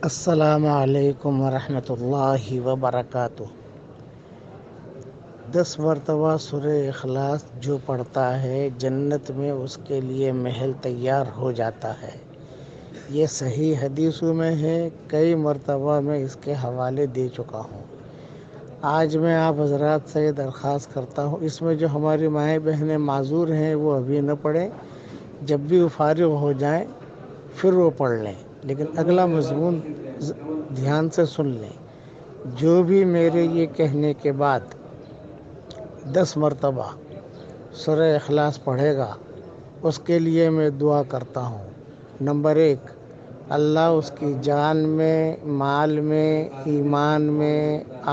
السلام علیکم ورحمۃ اللہ وبرکاتہ۔ 10 مرتبہ سورہ اخلاص جو پڑھتا ہے جنت میں اس کے لیے محل تیار ہو جاتا ہے۔ یہ صحیح حدیثوں میں ہے، کئی مرتبہ میں اس کے حوالے دے چکا ہوں۔ آج میں آپ حضرات سے درخواست کرتا ہوں، اس میں جو ہماری مائیں بہنیں معذور ہیں وہ ابھی نہ پڑھیں، جب بھی وہ فارغ ہو جائیں پھر وہ پڑھ لیں، لیکن اگلا مضمون دھیان سے سن لیں۔ جو بھی میرے یہ کہنے کے بعد 10 مرتبہ سورہ اخلاص پڑھے گا اس کے لیے میں دعا کرتا ہوں۔ نمبر 1، اللہ اس کی جان میں، مال میں، ایمان میں،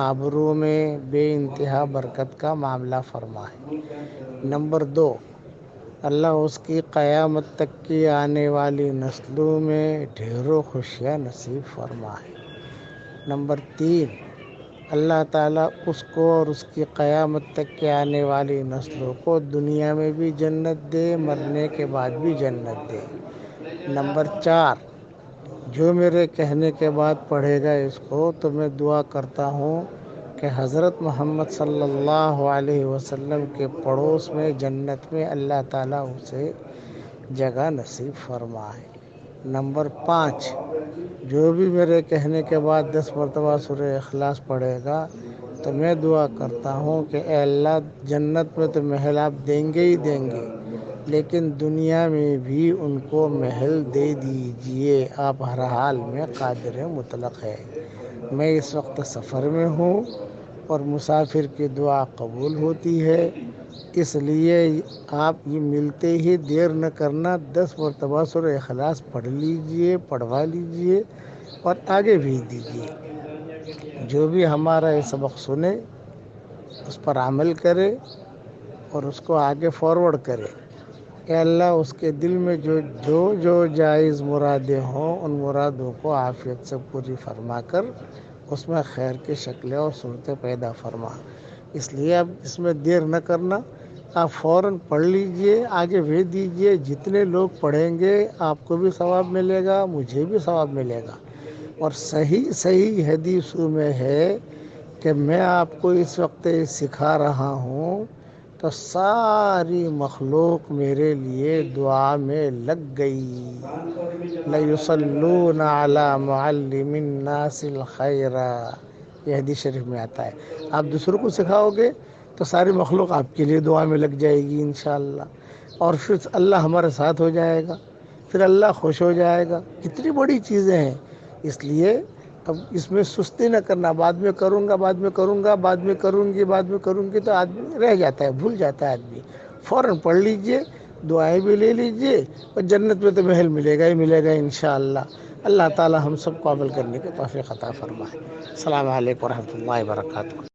آبرو میں بے انتہا برکت کا معاملہ فرمائے۔ نمبر 2، اللہ اس کی قیامت تک کی آنے والی نسلوں میں ڈھیروں خوشیاں نصیب فرمائے۔ نمبر 3، اللہ تعالیٰ اس کو اور اس کی قیامت تک کے آنے والی نسلوں کو دنیا میں بھی جنت دے، مرنے کے بعد بھی جنت دے۔ نمبر 4، جو میرے کہنے کے بعد پڑھے گا اس کو تو میں دعا کرتا ہوں کہ حضرت محمد صلی اللہ علیہ وسلم کے پڑوس میں جنت میں اللہ تعالیٰ اسے جگہ نصیب فرمائے۔ نمبر 5، جو بھی میرے کہنے کے بعد 10 مرتبہ سورہ اخلاص پڑھے گا تو میں دعا کرتا ہوں کہ اے اللہ، جنت میں تو محل آپ دیں گے ہی دیں گے، لیکن دنیا میں بھی ان کو محل دے دیجئے، آپ ہر حال میں قادر مطلق ہے۔ میں اس وقت سفر میں ہوں اور مسافر کی دعا قبول ہوتی ہے، اس لیے آپ یہ ملتے ہی دیر نہ کرنا، 10 مرتبہ سورہ اخلاص پڑھ لیجئے، پڑھوا لیجئے اور آگے بھیج دیجئے۔ جو بھی ہمارا یہ سبق سنے اس پر عمل کرے اور اس کو آگے فارورڈ کرے۔ اے اللہ، اس کے دل میں جو جائز مرادیں ہوں ان مرادوں کو عافیت سے پوری فرما کر اس میں خیر کی شکلیں اور صورتیں پیدا فرما۔ اس لیے اب اس میں دیر نہ کرنا، آپ فوراً پڑھ لیجئے، آگے بھیج دیجئے۔ جتنے لوگ پڑھیں گے آپ کو بھی ثواب ملے گا، مجھے بھی ثواب ملے گا۔ اور صحیح حدیثوں میں ہے کہ میں آپ کو اس وقت سکھا رہا ہوں تو ساری مخلوق میرے لیے دعا میں لگ گئی۔ لَيُصَلُّونَ عَلَى مُعَلِّمِ النَّاسِ الْخَيْرَ، یہ حدیث شریف میں آتا ہے۔ آپ دوسروں کو سکھاؤ گے تو ساری مخلوق آپ کے لیے دعا میں لگ جائے گی انشاءاللہ، اور پھر اللہ ہمارے ساتھ ہو جائے گا، پھر اللہ خوش ہو جائے گا۔ کتنی بڑی چیزیں ہیں، اس لیے اب اس میں سستی نہ کرنا، بعد میں کروں گا، بعد میں کروں گا، بعد میں کروں گی تو آدمی رہ جاتا ہے، بھول جاتا ہے آدمی۔ فوراً پڑھ لیجئے، دعائیں بھی لے لیجئے اور جنت میں تو محل ملے گا ہی ملے گا انشاءاللہ۔ اللہ تعالی ہم سب کو عمل کرنے کی توفیق عطا فرمائے۔ السلام علیکم ورحمۃ اللہ وبرکاتہ۔